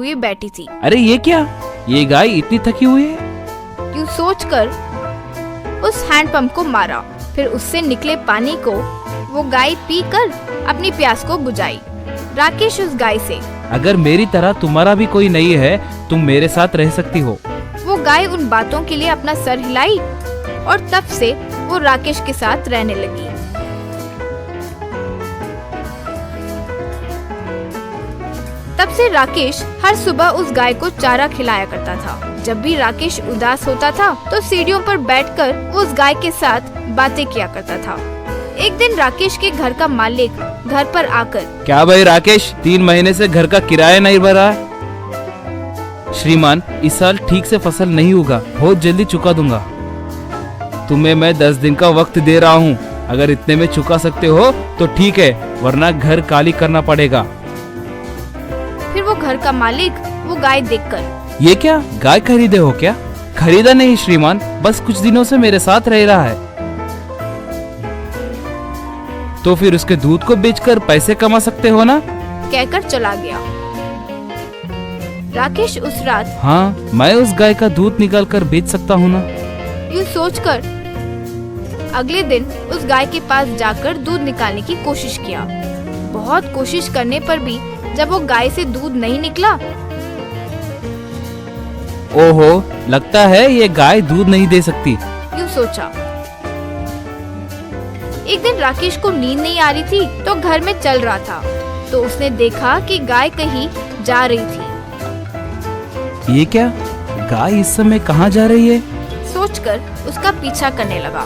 हुई बैठी थी। अरे ये क्या, ये गाय इतनी थकी हुई है। यूँ सोचकर उस हैंडपंप को मारा, फिर उससे निकले पानी को वो गाय पीकर अपनी प्यास को बुझाई। राकेश उस गाय से, अगर मेरी तरह तुम्हारा भी कोई नहीं है, तुम मेरे साथ रह सकती हो। वो गाय उन बातों के लिए अपना सर हिलाई और तब से वो राकेश के साथ रहने लगी। तब से राकेश हर सुबह उस गाय को चारा खिलाया करता था। जब भी राकेश उदास होता था तो सीढ़ियों पर बैठकर वो उस गाय के साथ बातें किया करता था। एक दिन राकेश के घर का मालिक घर पर आकर, क्या भाई राकेश, 3 महीने से घर का किराया नहीं भरा है। श्रीमान, इस साल ठीक से फसल नहीं होगा, बहुत जल्दी चुका दूंगा। तुम्हें मैं 10 दिन का वक्त दे रहा हूँ, अगर इतने में चुका सकते हो तो ठीक है, वरना घर खाली करना पड़ेगा। फिर वो घर का मालिक वो गाय देखकर, ये क्या, गाय खरीदे हो क्या? खरीदा नहीं श्रीमान, बस कुछ दिनों से मेरे साथ रह रहा है। तो फिर उसके दूध को बेचकर पैसे कमा सकते हो ना? कहकर चला गया। राकेश उस रात, हाँ, मैं उस गाय का दूध निकाल कर बेच सकता हूँ ना। यूँ सोचकर अगले दिन उस गाय के पास जाकर दूध निकालने की कोशिश किया। बहुत कोशिश करने पर भी जब वो गाय से दूध नहीं निकला, ओहो, लगता है ये गाय दूध नहीं दे सकती। यूँ सोचा। एक दिन राकेश को नींद नहीं आ रही थी तो घर में चल रहा था, तो उसने देखा कि गाय कहीं जा रही थी। ये क्या, गाय इस समय कहाँ जा रही है? सोचकर उसका पीछा करने लगा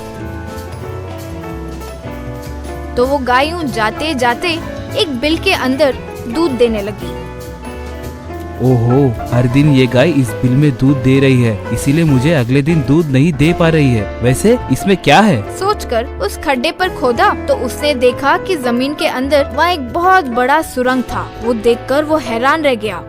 तो वो गाय यूं जाते जाते एक बिल के अंदर दूध देने लगी। ओहो, हर दिन ये गाय इस बिल में दूध दे रही है, इसीलिए मुझे अगले दिन दूध नहीं दे पा रही है। वैसे इसमें क्या है? सोचकर उस खड्डे पर खोदा तो उसने देखा कि जमीन के अंदर वहाँ एक बहुत बड़ा सुरंग था। वो देखकर वो हैरान रह गया।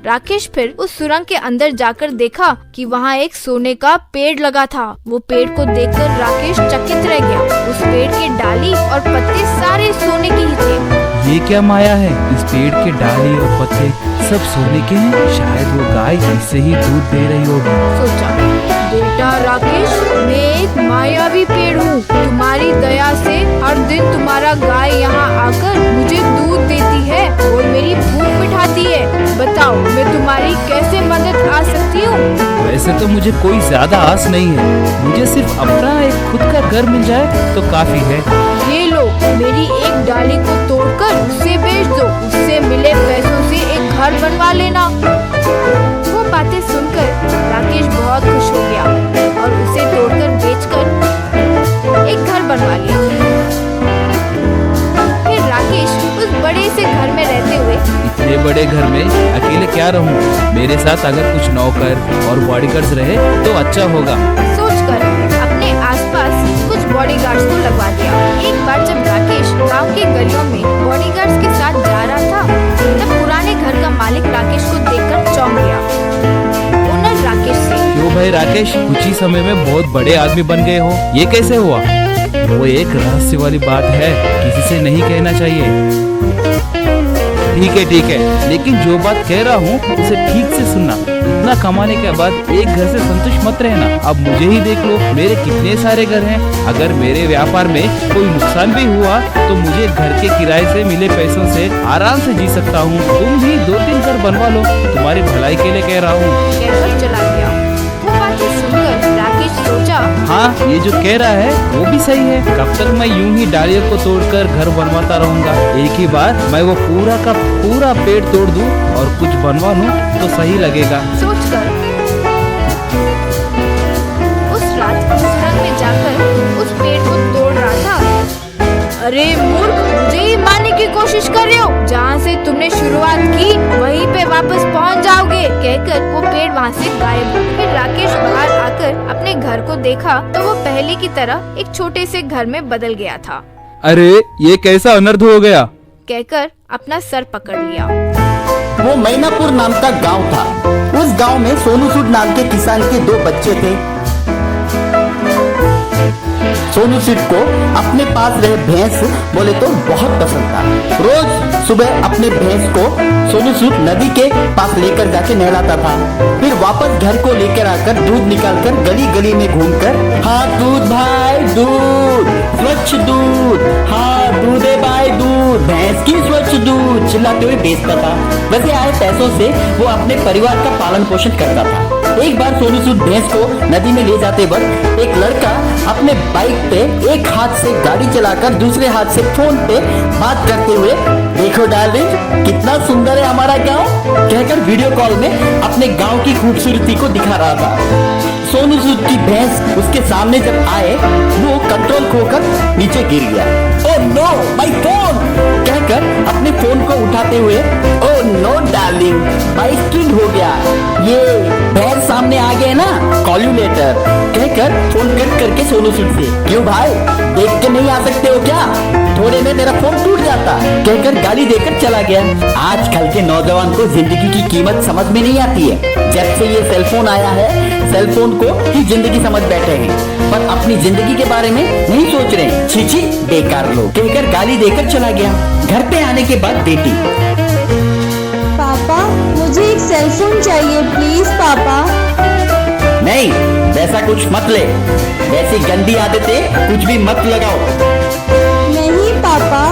राकेश फिर उस सुरंग के अंदर जाकर देखा कि वहाँ एक सोने का पेड़ लगा था। वो पेड़ को देखकर राकेश चकित रह गया। उस पेड़ के डाली और पत्ते सारे सोने के ही थे। ये क्या माया है, इस पेड़ के डाली और पत्ते सब सोने के हैं। शायद वो गाय इससे ही दूध दे रही होगी। सोचा, बेटा राकेश, मैं एक मायावी पेड़ हूँ। तुम्हारी दया से हर दिन तुम्हारा गाय यहाँ आकर मुझे दूध देती है और मेरी भूख मिटाती है। बताओ, मैं तुम्हारी कैसे मदद आ सकती हूँ? वैसे तो मुझे कोई ज्यादा आस नहीं है, मुझे सिर्फ अपना एक खुद का घर मिल जाए तो काफी है। ये लो, मेरी एक डाली को तोड़कर उसे बेच दो, उससे मिले पैसों से एक घर बनवा लेना। वो बातें सुनकर राकेश बहुत खुश हो गया और उसे तोड़कर बेचकर एक घर बनवा लिया। फिर राकेश उस बड़े से घर में रहते हुए, इतने बड़े घर में अकेले क्या रहूं? मेरे साथ अगर कुछ नौकर और बॉडीगार्ड्स रहे तो अच्छा होगा। सोचकर अपने आसपास कुछ बॉडीगार्ड्स को लगवा दिया। एक बार जब राकेश गांव के गलियों में बॉडीगार्ड्स के साथ जा रहा था, तब पुराने घर का मालिक राकेश को देखकर चौंक गया। ओनर राकेश से, क्यों भाई राकेश, कुछ ही समय में बहुत बड़े आदमी बन गए हो, ये कैसे हुआ? वो एक रहस्य वाली बात है, किसी से नहीं कहना चाहिए। ठीक है, लेकिन जो बात कह रहा हूँ उसे ठीक से सुनना। इतना कमाने के बाद एक घर से संतुष्ट मत रहना। अब मुझे ही देख लो, मेरे कितने सारे घर हैं। अगर मेरे व्यापार में कोई नुकसान भी हुआ तो मुझे घर के किराए से मिले पैसों से आराम से जी सकता हूँ। तुम भी 2-3 घर बनवा लो, तुम्हारी भलाई के लिए कह रहा हूँ। कहकर चला गया। वो बातें सुनकर राकेश सोचा, हाँ, ये जो कह रहा है वो भी सही है। कब तक मैं यूं ही डालियों को तोड़कर घर बनवाता रहूंगा? एक ही बार मैं वो पूरा का पूरा पेड़ तोड़ दूं और कुछ बनवा लूं तो सही लगेगा। सोचकर उस रात सुरंग में जाकर उस पेड़ को तोड़ रहा था। अरे मूर्ख, मुझे ही मारने की कोशिश कर रहे हो? जहाँ से तुमने शुरुआत की वहीं पे वापस पहुँच जाओगे। कहकर वो पेड़ वहाँ से गायब हो। फिर राकेश बाहर आकर अपने घर को देखा तो वो पहले की तरह एक छोटे से घर में बदल गया था। अरे ये कैसा अनर्थ हो गया? कहकर अपना सर पकड़ लिया। वो मैनापुर नाम का गांव था। उस गांव में सोनू सूद नाम के किसान के 2 बच्चे थे। सोनू सूद को अपने पास रहे भैंस बोले तो बहुत पसंद था। रोज सुबह अपने भैंस को सोनू सूद नदी के पास लेकर जाके नहलाता था। फिर वापस घर को लेकर आकर दूध निकालकर गली गली में घूमकर, हाँ दूध भाई दूध, स्वच्छ दूध, हाँ दूध है भाई दूध, भैंस की स्वच्छ दूध चिल्लाते हुए बेचता था। वैसे आए पैसों से वो अपने परिवार का पालन पोषण करता था। एक बार सोनू सूद भैंस को नदी में ले जाते वक्त एक लड़का अपने बाइक पे एक हाथ से गाड़ी चलाकर दूसरे हाथ से फोन पे बात करते हुए, देखो डार्लिंग कितना सुंदर है हमारा गांव, कहकर वीडियो कॉल में अपने गांव की खूबसूरती को दिखा रहा था। सोनू सूद की भैंस उसके सामने जब आए वो कंट्रोल खोकर नीचे गिर गया। ओह नो माय फोन कहकर अपने फोन को उठाते हुए, oh no darling my skin हो गया, ये भैंस सामने आ गए ना, कॉल यू लेटर कहकर फोन कट करके सोनू सूद से, क्यों भाई देख के नहीं आ सकते हो क्या, थोड़े में मेरा फोन टूट जाता, कहकर गाली देकर चला गया। आजकल के नौजवान को जिंदगी की कीमत समझ में नहीं आती है। जब से ये सेलफोन आया है, सेलफोन को ही जिंदगी समझ बैठे हैं, पर अपनी जिंदगी के बारे में नहीं सोच रहे। छी बेकार लोग, कहकर गाली देकर चला गया। घर पे आने के बाद बेटी, पापा मुझे एक सेलफोन चाहिए प्लीज पापा। नहीं वैसा कुछ मत ले, वैसी गंदी आदतें कुछ भी मत लगाओ। नहीं पापा,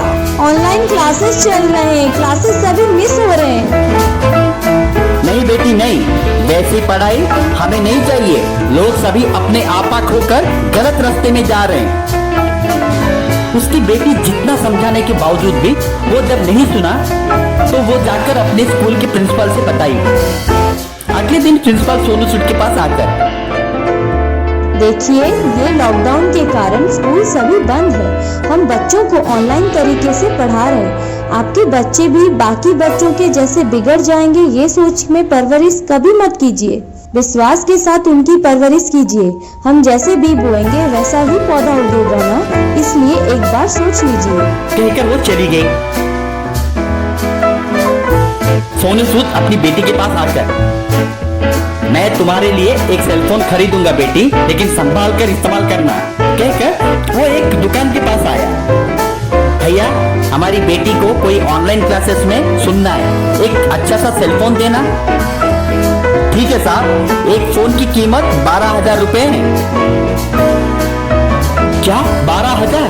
ऑनलाइन क्लासेस चल रहे हैं, क्लासेस सभी मिस हो रहे हैं। नहीं बेटी नहीं, वैसी पढ़ाई हमें नहीं चाहिए। लोग सभी अपने आपा खोकर गलत रास्ते में जा रहे हैं। उसकी बेटी जितना समझाने के बावजूद भी वो जब नहीं सुना तो वो जाकर अपने स्कूल के प्रिंसिपल से बताई। अगले दिन प्रिंसिपल सोनू सूद के पास आकर, देखिए ये लॉकडाउन के कारण स्कूल सभी बंद है, हम बच्चों को ऑनलाइन तरीके से पढ़ा रहे हैं। आपके बच्चे भी बाकी बच्चों के जैसे बिगड़ जाएंगे ये सोच में परवरिश कभी मत कीजिए। विश्वास के साथ उनकी परवरिश कीजिए। हम जैसे बीज बोएंगे वैसा ही पौधा उगेगा ना, इसलिए एक बार सोच लीजिए, कहकर वो चली गई। सोनू सूद अपनी बेटी के पास आकर, मैं तुम्हारे लिए एक सेलफोन खरीदूंगा बेटी, लेकिन संभाल कर इस्तेमाल करना, कहकर वो एक दुकान के पास आया। भैया हमारी बेटी को कोई ऑनलाइन क्लासेस में सुनना है, एक अच्छा सा सेलफोन देना। ठीक है साहब, एक फोन की कीमत 12,000 रुपए है। क्या 12,000?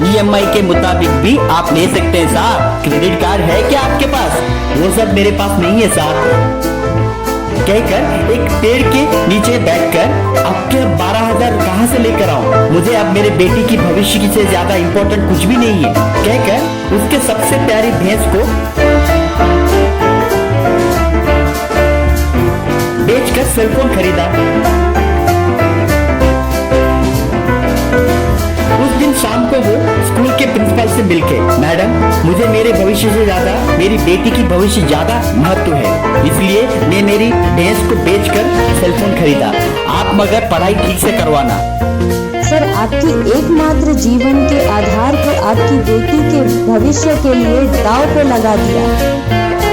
EMI के मुताबिक भी आप ले सकते हैं साहब, क्रेडिट कार्ड है क्या आपके पास? वो सब मेरे पास नहीं है साहब, कहकर एक पेड़ के नीचे बैठकर आपके 12,000 कहां से लेकर आऊं, मुझे अब मेरे बेटी की भविष्य की से ज्यादा इंपॉर्टेंट कुछ भी नहीं है, कहकर उसके सबसे प्यारी भैंस को बेचकर सेलफोन खरीदा। उस दिन शाम को वो स्कूल के प्रिंसिपल से मिलके, मैडम मुझे मेरे भविष्य से ज्यादा मेरी बेटी की भविष्य ज्यादा महत्व है, इसलिए मैं मेरी भैंस को बेचकर सेलफोन खरीदा, आप मगर पढ़ाई ठीक से करवाना। सर आपकी एकमात्र जीवन के आधार पर आपकी बेटी के भविष्य के लिए दांव पे लगा दिया।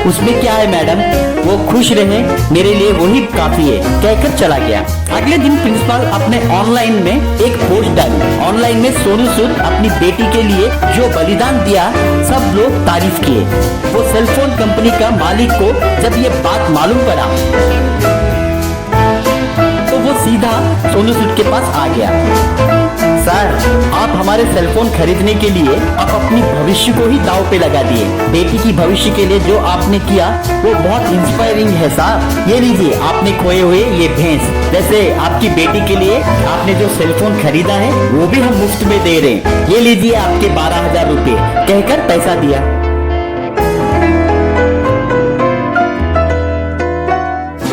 उसमें क्या है मैडम, वो खुश रहे मेरे लिए वही काफी है, कहकर चला गया। अगले दिन प्रिंसिपल अपने ऑनलाइन में एक पोस्ट डाली। ऑनलाइन में सोनू सूद अपनी बेटी के लिए जो बलिदान दिया सब लोग तारीफ किए। वो सेलफोन कंपनी का मालिक को जब ये बात मालूम पड़ा तो वो सीधा सोनू सूद के पास आ गया। सर आप हमारे सेलफोन खरीदने के लिए आप अपनी भविष्य को ही दांव पे लगा दिए, बेटी की भविष्य के लिए जो आपने किया वो बहुत इंस्पायरिंग है साहब। ये लीजिए आपने खोए हुए ये भैंस, जैसे आपकी बेटी के लिए आपने जो सेलफोन खरीदा है वो भी हम मुफ्त में दे रहे हैं, ये लीजिए आपके 12,000 रुपए, कहकर पैसा दिया।